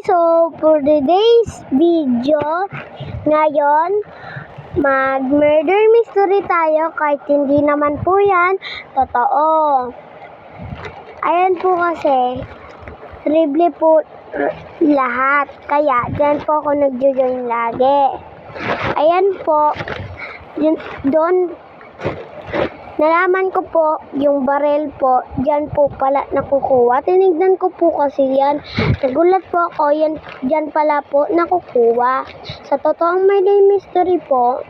So for today's video, ngayon, mag-murder mystery tayo kahit hindi naman po yan totoo. Ayan po kasi, triple po lahat. Kaya, dyan po ako nag-join lagi. Ayan po, doon, nalaman ko po, yung barel po, dyan po pala nakukuha. Tinignan ko po kasi yan. Nagulat po ako, dyan pala po nakukuha. Sa totoong murder mystery po,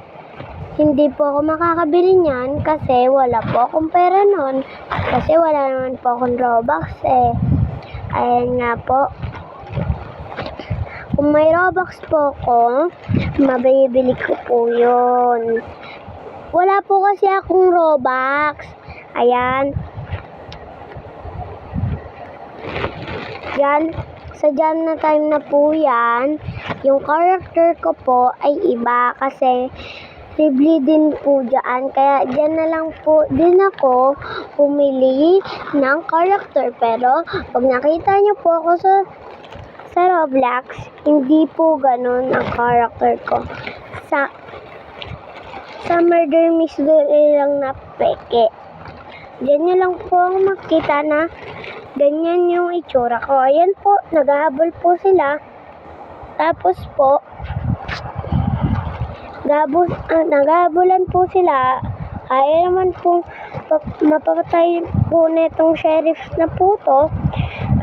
hindi po ako makakabili niyan kasi wala po akong pera nun. Kasi wala naman po akong Robux eh. Ayan nga po. Kung may Robux po ako, mabibili ko po yun. Wala po kasi akong Robux. Ayan. Yan. Sa dyan na time na po yan, yung character ko po ay iba kasi triple din po dyan. Kaya dyan na lang po din ako pumili ng character. Pero pag nakita nyo po ako sa Roblox, hindi po ganun ang character ko. Sa murder mystery lang na peke. Diyan nyo lang po makita na ganyan yung itsura ko. Ayan po, naghahabol po sila. Tapos po, naghahabulan po sila. Ayaw naman po mapapatay po netong sheriff na po to.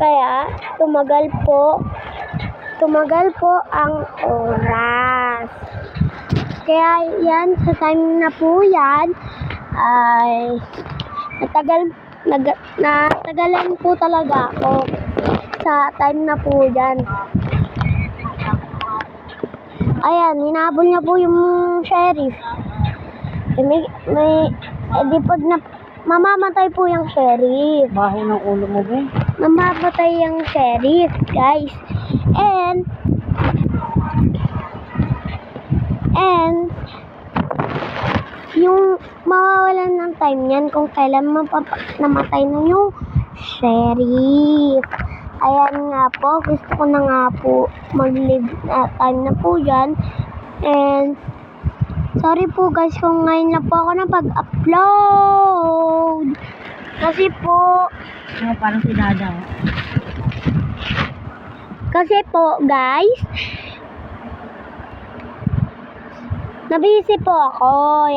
Kaya tumagal po ang oras. Kaya yan, sa time na po yan, ay natagalan po talaga ako sa time na po yan. Ayan, hinabol niya po yung sheriff. Mamamatay po yung sheriff. Baho ng ulo mo ba? Mamamatay yung sheriff, guys. And yung mawawalan ng time yan kung kailan namatay na yung sheriff. Ayan nga po, gusto ko na nga po mag-live time na po dyan. And sorry po guys kung ngayon lang po ako napag-upload. Kasi po, Parang si Dada. Kasi po guys, nabisi po ako.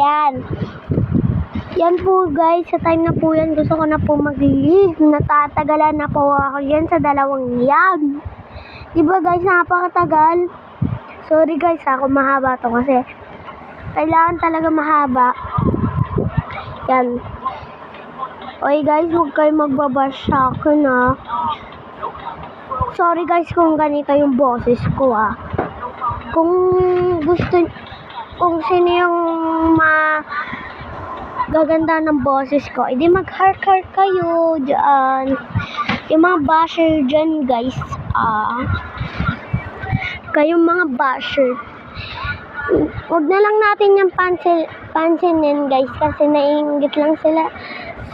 Yan po guys, sa time na po yan, gusto ko na po mag-leave. Natatagalan na po ako yan sa 2 yan. Diba guys, napakatagal. Sorry guys, ako mahaba to kasi kailangan talaga mahaba. Yan. Okay guys, huwag kayo magbabash sa akin ha. Sorry guys kung ganito yung boses ko ha. Kung sino yung gaganda ng boses ko, edi mag-heart kayo dyan. Yung mga basher dyan guys, kayong mga basher, huwag na lang natin yung pansinin guys kasi naiinggit lang sila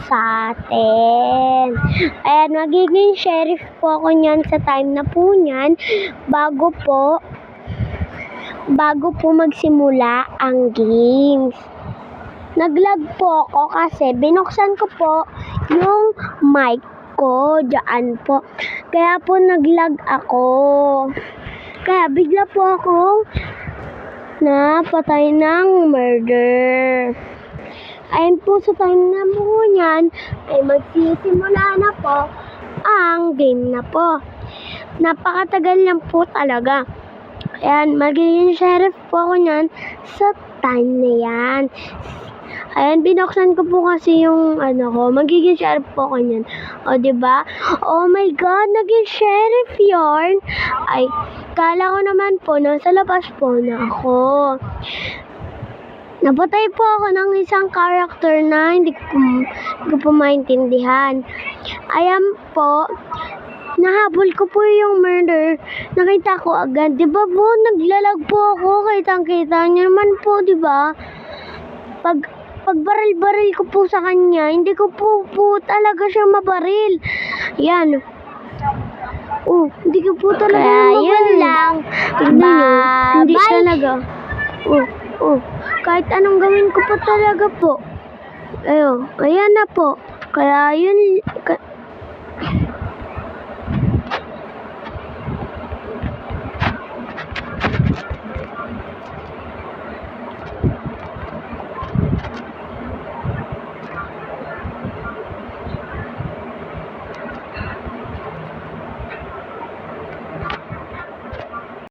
sa atin. Ayan, magiging sheriff po ako nyan sa time na po nyan bago po magsimula ang games. Naglag po ako kasi binuksan ko po yung mic ko dyan po. Kaya po naglag ako. Kaya bigla po akong napatay ng murder. Ayun po, sa time na po yan, ay magsisimula na po ang game na po. Napakatagal lang po talaga. Ayan, magiging sheriff po ako nyan sa time na yan. Ayan, binuksan ko po kasi yung magiging sheriff po ako nyan. O, diba? Oh my God, naging sheriff yarn. Ay, kala ko naman po, nasa labas po na ako. Napatay po ako ng isang character na hindi ko po maintindihan. Ayan po, nahabol ko po yung murder. Nakita ko agad. Diba po, naglalag po ako. Kitang-kita niyo naman po, diba? Pag baril-baril ko po sa kanya, hindi ko po talaga siya mabaril. Yan. Oh, hindi ka po talaga Kaya yun lang. Tignan nyo, hindi Bye-bye. talaga. Kahit anong gawin ko po talaga po. Ayan na po. Kaya yun,